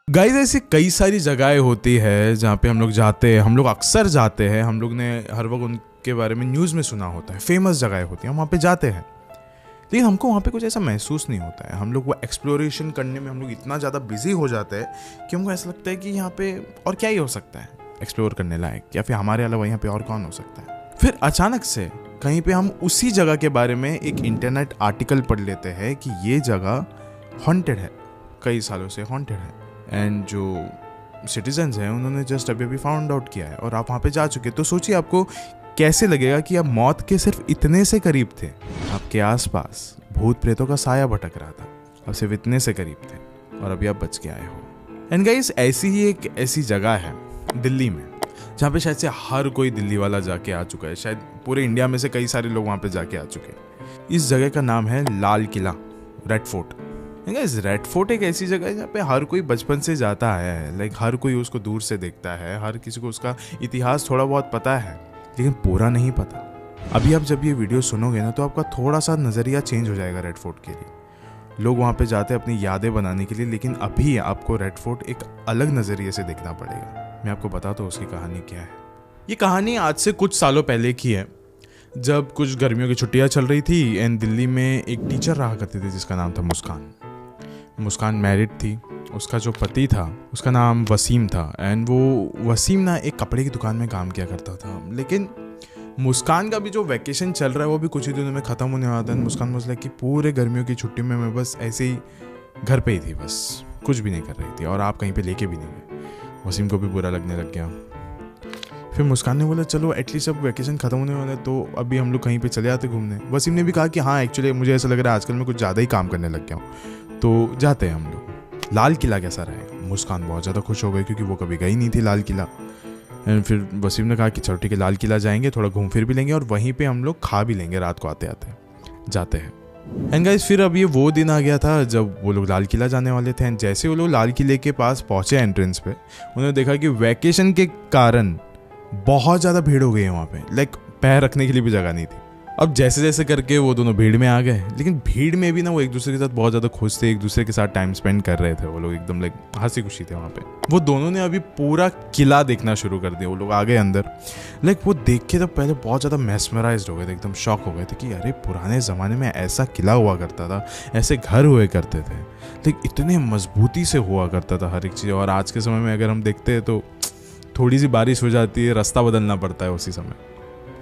Guys ऐसी कई सारी जगहें होती है जहाँ पे हम लोग जाते हैं, हम लोग अक्सर जाते हैं, हम लोग ने हर वक्त उनके बारे में न्यूज़ में सुना होता है, फेमस जगहें होती हैं, हम वहाँ पे जाते हैं। लेकिन हमको वहाँ पे कुछ ऐसा महसूस नहीं होता है। हम लोग वो एक्सप्लोरेशन करने में हम लोग इतना ज़्यादा बिजी हो जाते हैं कि हमको ऐसा लगता है कि यहाँ पे और क्या ही हो सकता है एक्सप्लोर करने लायक, या फिर हमारे अलावा यहाँ पे और कौन हो सकता है। फिर अचानक से कहीं पे हम उसी जगह के बारे में एक इंटरनेट आर्टिकल पढ़ लेते हैं कि ये जगह हॉन्टेड है, कई सालों से हॉन्टेड है, एंड जो सिटीजन्स हैं उन्होंने जस्ट अभी अभी फाउंड आउट किया है और आप वहाँ पे जा चुके। तो सोचिए आपको कैसे लगेगा कि आप मौत के सिर्फ इतने से करीब थे, आपके आसपास भूत प्रेतों का साया भटक रहा था, आप सिर्फ इतने से करीब थे और अभी आप बच के आए हो। एंड गाइस ऐसी ही एक ऐसी जगह है दिल्ली में जहाँ पे शायद से हर कोई दिल्ली वाला जाके आ चुका है, शायद पूरे इंडिया में से कई सारे लोग वहाँ पे जाके आ चुके हैं। इस जगह का नाम है Lal Qila, red fort. Red fort एक ऐसी जगह है जहाँ पे हर कोई बचपन से जाता है, लाइक हर कोई उसको दूर से देखता है, हर किसी को उसका इतिहास थोड़ा बहुत पता है लेकिन पूरा नहीं पता। अभी आप जब ये वीडियो सुनोगे ना तो आपका थोड़ा सा नज़रिया चेंज हो जाएगा रेड फोर्ट के लिए। लोग वहाँ पे जाते हैं अपनी यादें बनाने के लिए, लेकिन अभी आपको रेड फोर्ट एक अलग नज़रिए से देखना पड़ेगा। मैं आपको बताता हूँ उसकी कहानी क्या है। ये कहानी आज से कुछ सालों पहले की है, जब कुछ गर्मियों की छुट्टियाँ चल रही थी एंड दिल्ली में एक टीचर रहा करते थे जिसका नाम था मुस्कान। मुस्कान मैरिड थी, उसका जो पति था उसका नाम वसीम था, एंड वो वसीम ना एक कपड़े की दुकान में काम किया करता था। लेकिन मुस्कान का भी जो वैकेशन चल रहा है वो भी कुछ ही दिनों में ख़त्म होने वाला था। मुस्कान मसला कि पूरे गर्मियों की छुट्टी में मैं बस ऐसे ही घर पे ही थी, बस कुछ भी नहीं कर रही थी और आप कहीं पे लेके भी नहीं गए। वसीम को भी बुरा लगने लग गया। फिर मुस्कान ने बोला चलो एटलीस्ट अब वैकेशन ख़त्म होने वाला है तो अभी हम लोग कहीं पे चले जाते घूमने। वसीम ने भी कहा कि हाँ एक्चुअली मुझे ऐसा लग रहा है आजकल मैं कुछ ज़्यादा ही काम करने लग गया हूँ, तो जाते हैं हम लोग। लाल किला कैसा रहेगा? मुस्कान बहुत ज़्यादा खुश हो गई क्योंकि वो कभी गई नहीं थी लाल किला। एंड फिर वसीम ने कहा कि चलो ठीक है लाल किला जाएंगे, थोड़ा घूम फिर भी लेंगे और वहीं पे हम लोग खा भी लेंगे रात को आते आते। जाते हैं। एंड गाइस फिर अब ये वो दिन आ गया था जब वो लोग लाल किला जाने वाले थे। एंड जैसे वो लोग लाल किले के पास पहुँचे एंट्रेंस पे, उन्होंने देखा कि वैकेशन के कारण बहुत ज़्यादा भीड़ हो गई है वहाँ पे, लाइक पैर रखने के लिए भी जगह नहीं थी। अब जैसे जैसे करके वो दोनों भीड़ में आ गए, लेकिन भीड़ में भी ना वो एक दूसरे के साथ बहुत ज़्यादा खुश थे, एक दूसरे के साथ टाइम स्पेंड कर रहे थे। वो लोग एकदम लाइक हंसी खुशी थे वहाँ पे। वो दोनों ने अभी पूरा किला देखना शुरू कर दिया। वो लोग आ गए अंदर, लाइक वो देख के तो पहले बहुत ज़्यादा मेस्मराइज्ड हो गए थे, एकदम शॉक हो गए थे कि अरे पुराने ज़माने में ऐसा किला हुआ करता था, ऐसे घर हुए करते थे, लाइक इतने मजबूती से हुआ करता था हर एक चीज़। और आज के समय में अगर हम देखते हैं तो थोड़ी सी बारिश हो जाती है, रास्ता बदलना पड़ता है उसी समय।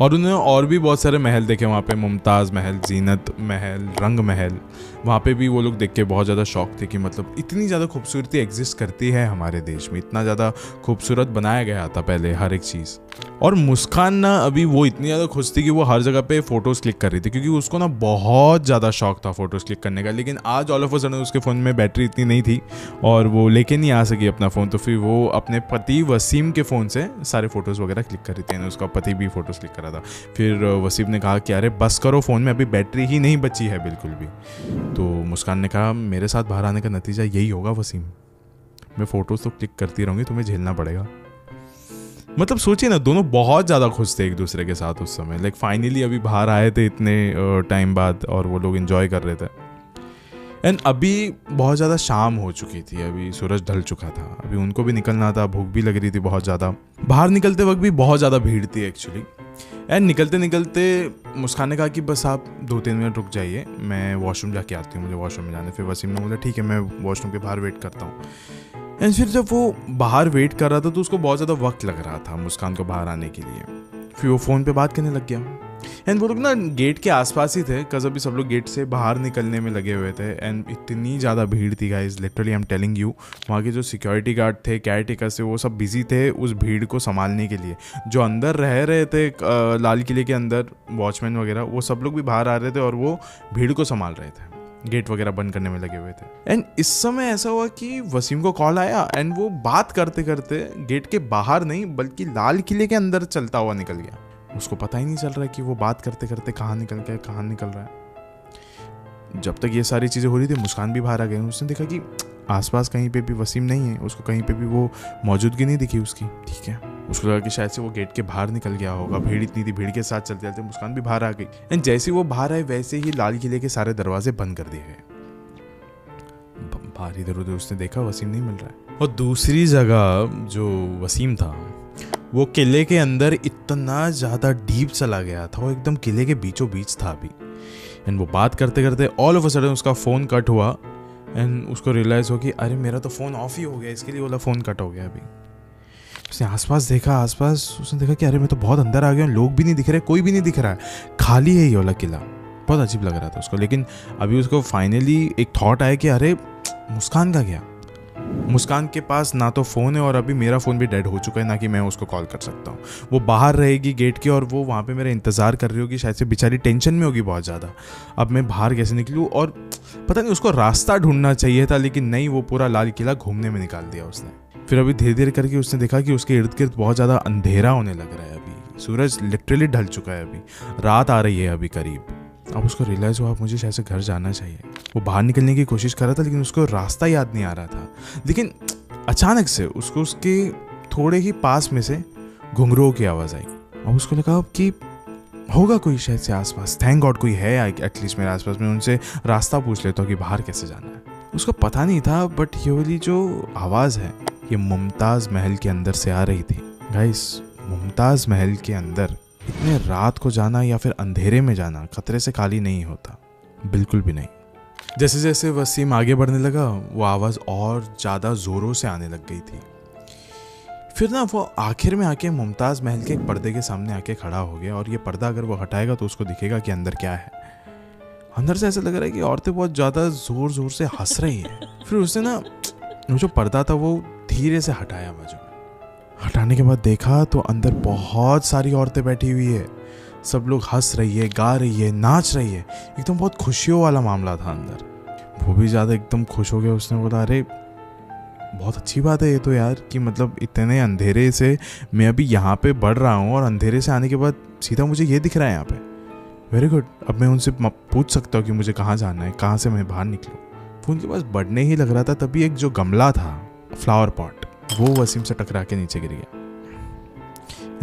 और उन्होंने और भी बहुत सारे महल देखे वहाँ पे, मुमताज़ महल, जीनत महल, रंग महल। वहाँ पे भी वो लोग देख के बहुत ज़्यादा शौक थे कि मतलब इतनी ज़्यादा खूबसूरती एग्जिस्ट करती है हमारे देश में, इतना ज़्यादा खूबसूरत बनाया गया था पहले हर एक चीज़। और मुस्कान ना अभी वो इतनी ज़्यादा खुश थी कि वो हर जगह पे फ़ोटोज़ क्लिक कर रही थी क्योंकि उसको ना बहुत ज़्यादा शौक था फ़ोटोज़ क्लिक करने का। लेकिन आज ऑल ऑफ अ सडन उसके फ़ोन में बैटरी इतनी नहीं थी और वो लेके नहीं आ सकी अपना फ़ोन, तो फिर वो अपने पति वसीम के फ़ोन से सारे फ़ोटोज़ वगैरह क्लिक कर रही थी। उसका पति भी फ़ोटोज़ क्लिक कर रहा था। फिर वसीम ने कहा कि अरे बस करो, फ़ोन में अभी बैटरी ही नहीं बची है बिल्कुल भी। तो मुस्कान ने कहा मेरे साथ बाहर आने का नतीजा यही होगा वसीम, मैं फ़ोटोज़ तो क्लिक करती रहूँगी, तुम्हें झेलना पड़ेगा। मतलब सोचिए ना, दोनों बहुत ज़्यादा खुश थे एक दूसरे के साथ उस समय। लाइक फाइनली अभी बाहर आए थे इतने टाइम बाद और वो लोग एंजॉय कर रहे थे। एंड अभी बहुत ज़्यादा शाम हो चुकी थी, अभी सूरज ढल चुका था, अभी उनको भी निकलना था, भूख भी लग रही थी बहुत ज़्यादा। बाहर निकलते वक्त भी बहुत ज़्यादा भीड़ थी एक्चुअली। एंड निकलते निकलते मुस्कान ने कहा कि बस आप 2-3 मिनट रुक जाइए, मैं वॉशरूम जाके आती हूँ, मुझे वॉशरूम में जाना है। फिर वसीम ने बोला ठीक है मैं वॉशरूम के बाहर वेट करता हूँ। एंड फिर जब वो बाहर वेट कर रहा था तो उसको बहुत ज़्यादा वक्त लग रहा था मुस्कान को बाहर आने के लिए। फिर वो फ़ोन पे बात करने लग गया। एंड वो लोग ना गेट के आसपास ही थे, कज़ अभी सब लोग गेट से बाहर निकलने में लगे हुए थे। एंड इतनी ज़्यादा भीड़ थी guys, literally I am telling you, वहाँ के जो सिक्योरिटी गार्ड थे, केयर टेकर्स थे, वो सब बिजी थे उस भीड़ को संभालने के लिए। जो अंदर रह रहे थे लाल किले के अंदर, वॉचमैन वगैरह, वो सब लोग भी बाहर आ रहे थे और वो भीड़ को संभाल रहे थे, गेट वगैरह बंद करने में लगे हुए थे। एंड इस समय ऐसा हुआ कि वसीम को कॉल आया एंड वो बात करते करते गेट के बाहर नहीं बल्कि लाल किले के अंदर चलता हुआ निकल गया। उसको पता ही नहीं चल रहा है कि वो बात करते करते कहाँ निकल गया, कहाँ निकल रहा है। जब तक ये सारी चीज़ें हो रही थी मुस्कान भी बाहर आ गई। उसने देखा कि आसपास कहीं पे भी वसीम नहीं है, उसको कहीं पे भी वो मौजूदगी नहीं दिखी उसकी। ठीक है, उसको लगा कि शायद से वो गेट के बाहर निकल गया होगा, भीड़ इतनी थी, भीड़ के साथ चलते चलते मुस्कान भी बाहर आ गई। एंड जैसे वो बाहर आए वैसे ही लाल किले के सारे दरवाजे बंद कर दिए गए। बाहर इधर उधर उसने देखा, वसीम नहीं मिल रहा है। और दूसरी जगह जो वसीम था वो किले के अंदर इतना ज़्यादा डीप चला गया था, वो एकदम किले के बीचों बीच था अभी। एंड वो बात करते करते ऑल ऑफ अ सडन उसका फ़ोन कट हुआ एंड उसको रियलाइज़ हो कि अरे मेरा तो फ़ोन ऑफ ही हो गया, इसके लिए वाला फ़ोन कट हो गया अभी। उसने आसपास देखा, उसने देखा कि अरे मैं तो बहुत अंदर आ गया हूँ, लोग भी नहीं दिख रहे, कोई भी नहीं दिख रहा है, खाली है ये वाला किला। बहुत अजीब लग रहा था उसको। लेकिन अभी उसको फाइनली एक थॉट आया कि अरे मुस्कान का क्या, मुस्कान के पास ना तो फ़ोन है और अभी मेरा फ़ोन भी डेड हो चुका है, ना कि मैं उसको कॉल कर सकता हूँ। वो बाहर रहेगी गेट के और वो वहाँ पे मेरा इंतज़ार कर रही होगी, शायद से बेचारी टेंशन में होगी बहुत ज़्यादा। अब मैं बाहर कैसे निकलूँ, और पता नहीं उसको रास्ता ढूंढना चाहिए था, लेकिन नहीं, वो पूरा लाल किला घूमने में निकाल दिया उसने। फिर अभी धीरे धीरे करके उसने देखा कि उसके इर्द गिर्द बहुत ज़्यादा अंधेरा होने लग रहा है। अभी सूरज लिटरली ढल चुका है, अभी रात आ रही है अभी करीब। अब उसको रियलाइज़ हुआ मुझे शायद से घर जाना चाहिए। वो बाहर निकलने की कोशिश कर रहा था, लेकिन उसको रास्ता याद नहीं आ रहा था। लेकिन अचानक से उसको उसके थोड़े ही पास में से घुंघरूओं की आवाज़ आई। अब उसको लगा कि होगा कोई शायद से आसपास, थैंक गॉड कोई है एटलीस्ट मेरे आसपास, मैं उनसे रास्ता पूछ लेता हूँ कि बाहर कैसे जाना है। उसको पता नहीं था, बट ये वाली जो आवाज़ है ये मुमताज़ महल के अंदर से आ रही थी। गाइस, मुमताज़ महल के अंदर इतने रात को जाना या फिर अंधेरे में जाना खतरे से खाली नहीं होता, बिल्कुल भी नहीं। जैसे जैसे वसीम आगे बढ़ने लगा वो आवाज़ और ज़्यादा ज़ोरों से आने लग गई थी। फिर ना वो आखिर में आके मुमताज़ महल के एक पर्दे के सामने आके खड़ा हो गया, और ये पर्दा अगर वो हटाएगा तो उसको दिखेगा कि अंदर क्या है। अंदर से ऐसा लग रहा है कि औरतें बहुत ज़्यादा ज़ोर ज़ोर से हंस रही है। फिर उसने ना वो जो पर्दा था वो धीरे से हटाया बाजू में। हटाने के बाद देखा तो अंदर बहुत सारी औरतें बैठी हुई है, सब लोग हंस रही है, गा रही है, नाच रही है, एकदम बहुत खुशियों वाला मामला था अंदर। वो भी ज़्यादा एकदम खुश हो गया। उसने बोला अरे बहुत अच्छी बात है ये तो यार, कि मतलब इतने अंधेरे से मैं अभी यहाँ पे बढ़ रहा हूँ और अंधेरे से आने के बाद सीधा मुझे ये दिख रहा है यहाँ पे। वेरी गुड, अब मैं उनसे पूछ सकता हूँ कि मुझे कहाँ जाना है, कहाँ से मैं बाहर निकलूँ। वो उनके पास बढ़ने ही लग रहा था, तभी एक जो गमला था, फ्लावर पॉट, वो वसीम से टकरा के नीचे गिर गया।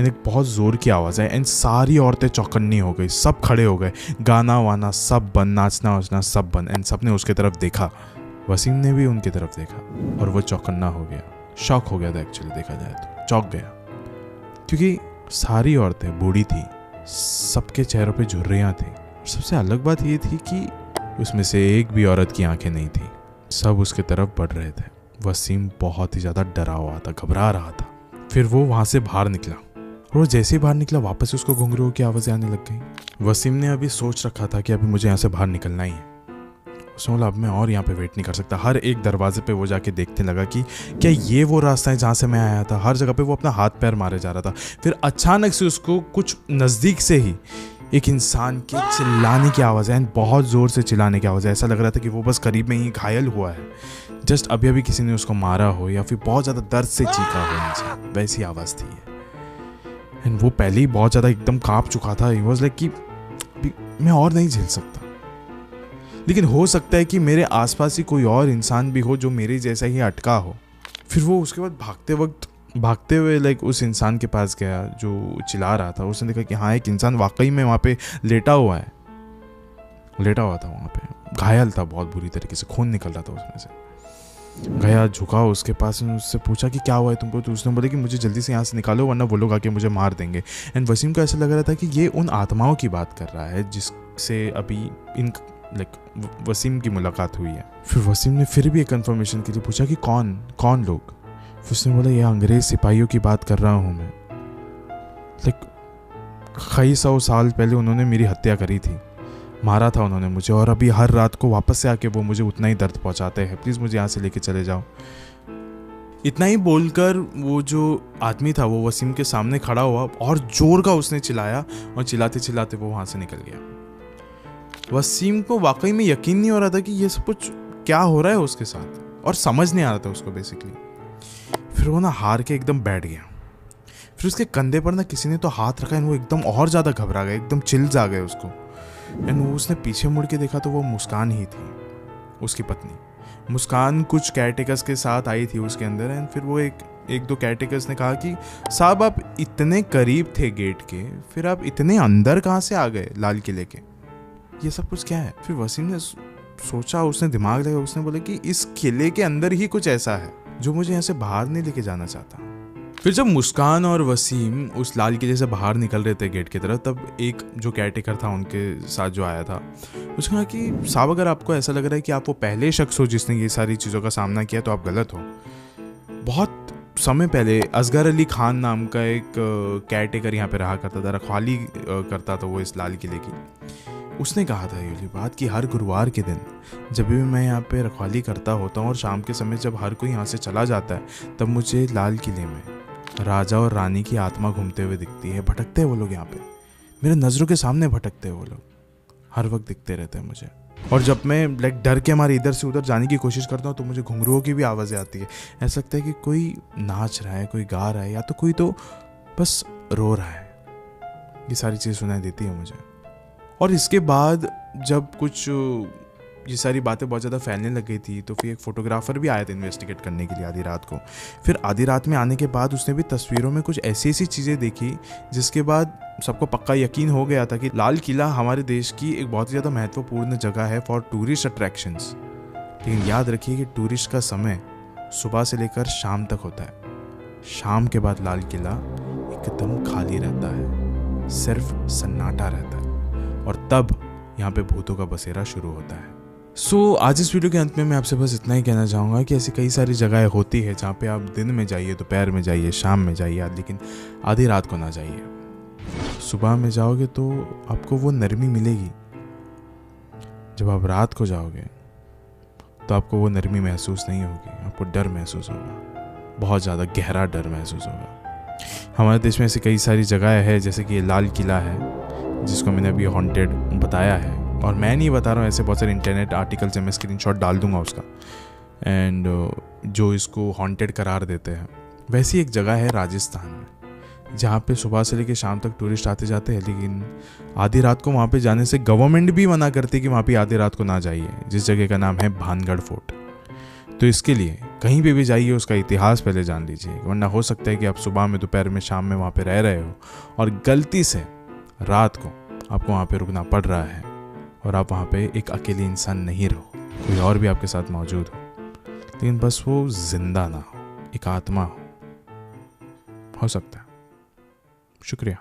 एक बहुत जोर की आवाज़ है एंड सारी औरतें चौकन्नी हो गई, सब खड़े हो गए, गाना वाना सब बंद, नाचना वाचना सब बंद, एंड सब ने उसके तरफ देखा। वसीम ने भी उनकी तरफ देखा और वो चौकन्ना हो गया, शॉक हो गया था एक्चुअली, देखा जाए तो चौंक गया, क्योंकि सारी औरतें बूढ़ी थी, सबके चेहरों पे झुर्रियाँ थी। सबसे अलग बात ये थी कि उसमें से एक भी औरत की आंखें नहीं थी, सब उसके तरफ बढ़ रहे थे। वसीम बहुत ही ज़्यादा डरा हुआ था, घबरा रहा था। फिर वो वहाँ से बाहर निकला और वो जैसे ही बाहर निकला वापस उसको घुंघरूओं की आवाज़ें आने लग गई। वसीम ने अभी सोच रखा था कि अभी मुझे यहाँ से बाहर निकलना ही है। उसने बोला अब मैं और यहाँ पे वेट नहीं कर सकता। हर एक दरवाजे पे वो जाके देखने लगा कि क्या ये वो रास्ता है जहाँ से मैं आया था। हर जगह पे वो अपना हाथ पैर मारे जा रहा था। फिर अचानक से उसको कुछ नज़दीक से ही एक इंसान के चिल्लाने की आवाज़ है, बहुत ज़ोर से चिल्लाने की आवाज़ है। ऐसा लग रहा था कि वो बस करीब में ही घायल हुआ है, जस्ट अभी अभी किसी ने उसको मारा हो या फिर बहुत ज़्यादा दर्द से चीखा हो नीचे, वैसी आवाज़ थी। एंड वो पहले ही बहुत ज़्यादा एकदम काँप चुका था। ही वाज लाइक कि मैं और नहीं झेल सकता, लेकिन हो सकता है कि मेरे आसपास ही कोई और इंसान भी हो जो मेरे जैसा ही अटका हो। फिर वो उसके बाद भागते हुए लाइक उस इंसान के पास गया जो चिल्ला रहा था। उसने देखा कि हाँ एक इंसान वाकई में वहाँ पे लेटा हुआ था वहाँ पे, घायल था बहुत बुरी तरीके से, खून निकल रहा था उसमें से। गया, झुका उसके पास, उससे पूछा कि क्या हुआ है तुमको। तो उसने बोला कि मुझे जल्दी से यहाँ से निकालो वरना वो लोग आके मुझे मार देंगे। एंड वसीम को ऐसा लग रहा था कि ये उन आत्माओं की बात कर रहा है जिससे अभी वसीम की मुलाकात हुई है। फिर वसीम ने फिर भी एक कंफर्मेशन के लिए पूछा कि कौन लोग। उसने बोला ये अंग्रेज सिपाहियों की बात कर रहा हूँ मैं, कई 100 साल पहले उन्होंने मेरी हत्या करी थी, मारा था उन्होंने मुझे, और अभी हर रात को वापस से आके वो मुझे उतना ही दर्द पहुंचाते हैं। प्लीज़ मुझे यहाँ से लेके चले जाओ। इतना ही बोलकर वो जो आदमी था वो वसीम के सामने खड़ा हुआ और जोर का उसने चिल्लाया, और चिल्लाते चिल्लाते वो वहाँ से निकल गया। वसीम को वाकई में यकीन नहीं हो रहा था कि ये सब कुछ क्या हो रहा है उसके साथ, और समझ नहीं आ रहा था उसको बेसिकली। फिर वो ना हार के एकदम बैठ गया। फिर उसके कंधे पर ना किसी ने तो हाथ रखा, वो एकदम और ज़्यादा घबरा गया, एकदम चिल्स आ गए उसको। एंड वो उसने पीछे मुड़ के देखा तो वो मुस्कान ही थी, उसकी पत्नी मुस्कान। कुछ केयरटेकर्स के साथ आई थी उसके अंदर। एंड फिर वो एक दो केयरटेकर्स ने कहा कि साहब आप इतने करीब थे गेट के, फिर आप इतने अंदर कहाँ से आ गए लाल किले के, ये सब कुछ क्या है। फिर वसीम ने सोचा, उसने दिमाग लगा, उसने बोला कि इस किले के अंदर ही कुछ ऐसा है जो मुझे यहाँ से बाहर नहीं लेके जाना चाहता। फिर जब मुस्कान और वसीम उस लाल किले से बाहर निकल रहे थे गेट की तरफ, तब एक जो केयरटेकर था उनके साथ जो आया था, उसने कहा कि साहब अगर आपको ऐसा लग रहा है कि आप वो पहले शख्स हो जिसने ये सारी चीज़ों का सामना किया तो आप गलत हो। बहुत समय पहले असगर अली खान नाम का एक केयरटेकर यहाँ पे रहा करता था, रखवाली करता था वो इस लाल किले की। उसने कहा था ये बात कि हर गुरुवार के दिन जब भी मैं यहाँ पे रखवाली करता होता हूँ और शाम के समय जब हर कोई यहाँ से चला जाता है, तब मुझे लाल किले में राजा और रानी की आत्मा घूमते हुए दिखती है। भटकते हैं वो लोग यहाँ पे, मेरे नज़रों के सामने भटकते हैं वो लोग, हर वक्त दिखते रहते हैं मुझे। और जब मैं डर के हमारे इधर से उधर जाने की कोशिश करता हूँ तो मुझे घुंघरुओं की भी आवाज़ें आती है। ऐसा लगता है कि कोई नाच रहा है, कोई गा रहा है, या तो कोई तो बस रो रहा है। ये सारी चीज़ सुनाई देती है मुझे। और इसके बाद जब कुछ ये सारी बातें बहुत ज़्यादा फैलने लग गई थी तो फिर एक फ़ोटोग्राफ़र भी आया था इन्वेस्टिगेट करने के लिए आधी रात को। फिर आधी रात में आने के बाद उसने भी तस्वीरों में कुछ ऐसी ऐसी चीज़ें देखी जिसके बाद सबको पक्का यकीन हो गया था कि लाल किला हमारे देश की एक बहुत ही ज़्यादा महत्वपूर्ण जगह है फॉर टूरिस्ट अट्रैक्शंस। लेकिन याद रखिए कि टूरिस्ट का समय सुबह से लेकर शाम तक होता है। शाम के बाद लाल किला एकदम खाली रहता है, सिर्फ सन्नाटा रहता है, और तब यहाँ पे भूतों का बसेरा शुरू होता है। आज इस वीडियो के अंत में मैं आपसे बस इतना ही कहना चाहूँगा कि ऐसी कई सारी जगहें होती है जहाँ पे आप दिन में जाइए, दोपहर में जाइए, शाम में जाइए, लेकिन आधी रात को ना जाइए। सुबह में जाओगे तो आपको वो नरमी मिलेगी, जब आप रात को जाओगे तो आपको वो नरमी महसूस नहीं होगी, आपको डर महसूस होगा, बहुत ज़्यादा गहरा डर महसूस होगा। हमारे देश में ऐसी कई सारी जगहें हैं, जैसे कि ये लाल किला है जिसको मैंने अभी हॉन्टेड बताया है, और मैं नहीं बता रहा हूँ, ऐसे बहुत सारे इंटरनेट आर्टिकल्स हैं, मैं स्क्रीनशॉट डाल दूंगा उसका, एंड जो इसको हॉन्टेड करार देते हैं। वैसी एक जगह है राजस्थान में जहाँ पे सुबह से लेकर शाम तक टूरिस्ट आते जाते हैं, लेकिन आधी रात को वहाँ पे जाने से गवर्नमेंट भी मना करती है कि वहाँ पे आधी रात को ना जाइए, जिस जगह का नाम है भानगढ़ फोर्ट। तो इसके लिए कहीं पे भी जाइए उसका इतिहास पहले जान लीजिए, वरना हो सकता है कि आप सुबह में, दोपहर में, शाम में वहाँ पे रह रहे हो और गलती से रात को आपको वहाँ पे रुकना पड़ रहा है और आप वहाँ पे एक अकेले इंसान नहीं रहो, कोई और भी आपके साथ मौजूद हो, लेकिन बस वो जिंदा ना हो, एक आत्मा हो सकता है। शुक्रिया।